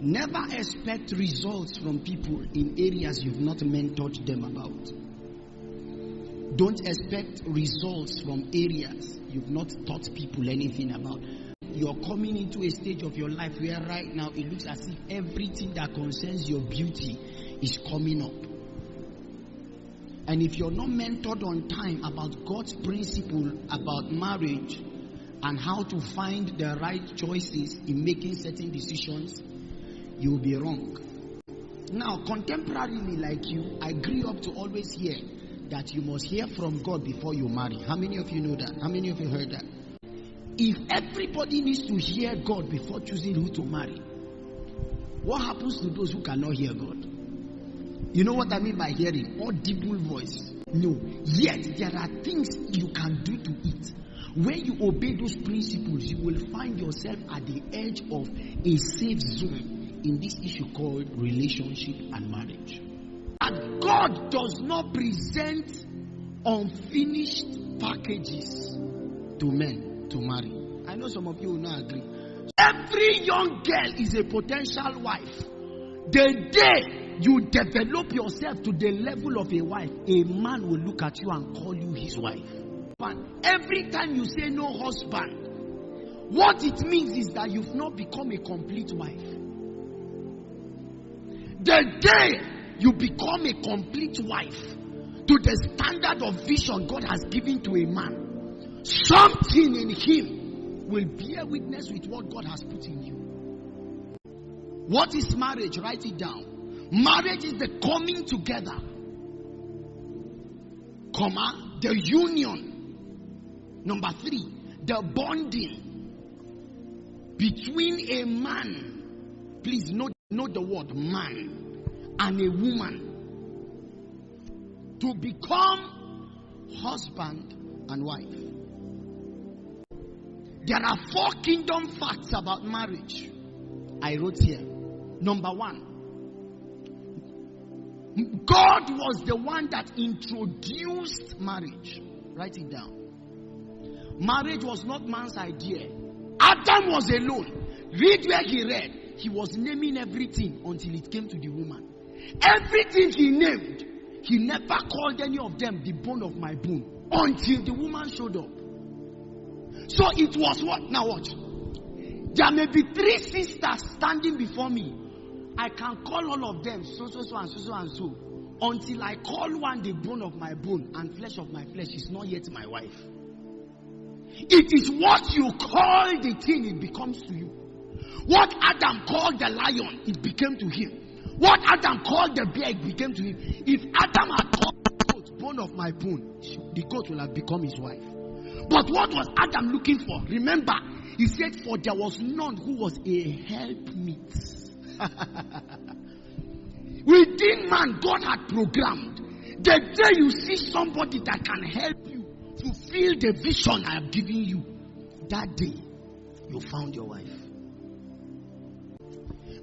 Never expect results from people in areas you've not mentored them about. Don't expect results from areas you've not taught people anything about. You're coming into a stage of your life where right now it looks as if everything that concerns your beauty is coming up. And if you're not mentored on time about God's principle about marriage and how to find the right choices in making certain decisions, you will be wrong. Now, contemporarily like you, I grew up to always hear that you must hear from God before you marry. How many of you know that? How many of you heard that? If everybody needs to hear God before choosing who to marry, what happens to those who cannot hear God? You know what I mean by hearing? Audible voice. No. Yet, there are things you can do to it. When you obey those principles, you will find yourself at the edge of a safe zone in this issue called relationship and marriage. And God does not present unfinished packages to men to marry. I know some of you will not agree. Every young girl is a potential wife. The day you develop yourself to the level of a wife, a man will look at you and call you his wife. Every time you say no husband, what it means is that you've not become a complete wife. The day you become a complete wife to the standard of vision God has given to a man, something in him will bear witness with what God has put in you. What is marriage? Write it down. Marriage is the coming together, the union. Number 3, the bonding between a man, please note the word man, and a woman to become husband and wife. There are 4 kingdom facts about marriage I wrote here. Number 1, God was the one that introduced marriage. Write it down. Marriage was not man's idea. Adam was alone. Read where he read. He was naming everything until it came to the woman. Everything he named, he never called any of them the bone of my bone until the woman showed up. So it was what? Now watch. There may be 3 sisters standing before me. I can call all of them so and so until I call one the bone of my bone and flesh of my flesh is not yet my wife. It is what you call the thing, it becomes to you. What Adam called the lion, it became to him. What Adam called the bear, it became to him. If Adam had called the goat bone of my bone, the goat will have become his wife. But what was Adam looking for? Remember, he said, for there was none who was a helpmeet. Within man, God had programmed. The day you see somebody that can help you fulfill the vision I have given you, that day you found your wife.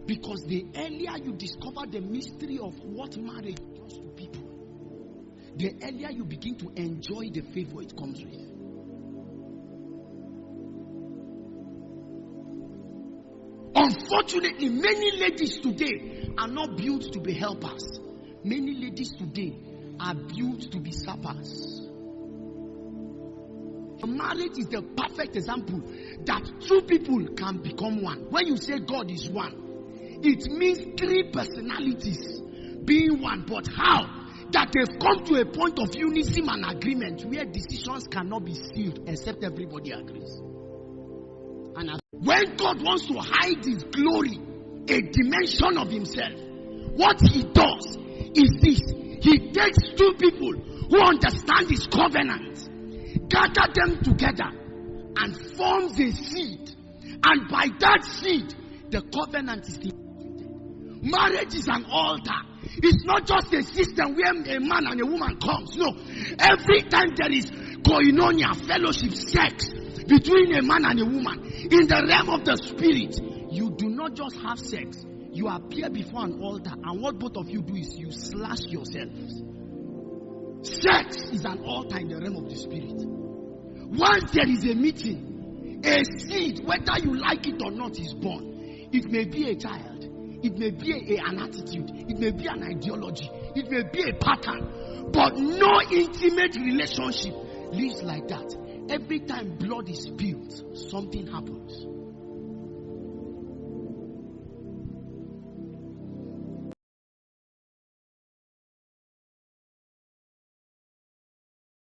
Because the earlier you discover the mystery of what marriage does to people, the earlier you begin to enjoy the favor it comes with. Unfortunately, many ladies today are not built to be helpers. Many ladies today are built to be sappers. Marriage is the perfect example that 2 people can become one. When you say God is one, it means 3 personalities being one. But how? That they've come to a point of unity and agreement where decisions cannot be sealed except everybody agrees. And when God wants to hide his glory, a dimension of himself, what he does is this. He takes 2 people who understand his covenant, gather them together and forms a seed, and by that seed the covenant is instituted. Marriage is an altar. It's not just a system where a man and a woman comes. No, every time there is koinonia, fellowship, sex between a man and a woman in the realm of the spirit, you do not just have sex. You appear before an altar, and what both of you do is you slash yourselves. Sex is an altar in the realm of the spirit. Once there is a meeting, a seed, whether you like it or not, is born. It may be a child, It may be an attitude. It may be an ideology. It may be a pattern. But no intimate relationship lives like that. Every time blood is spilled, something happens.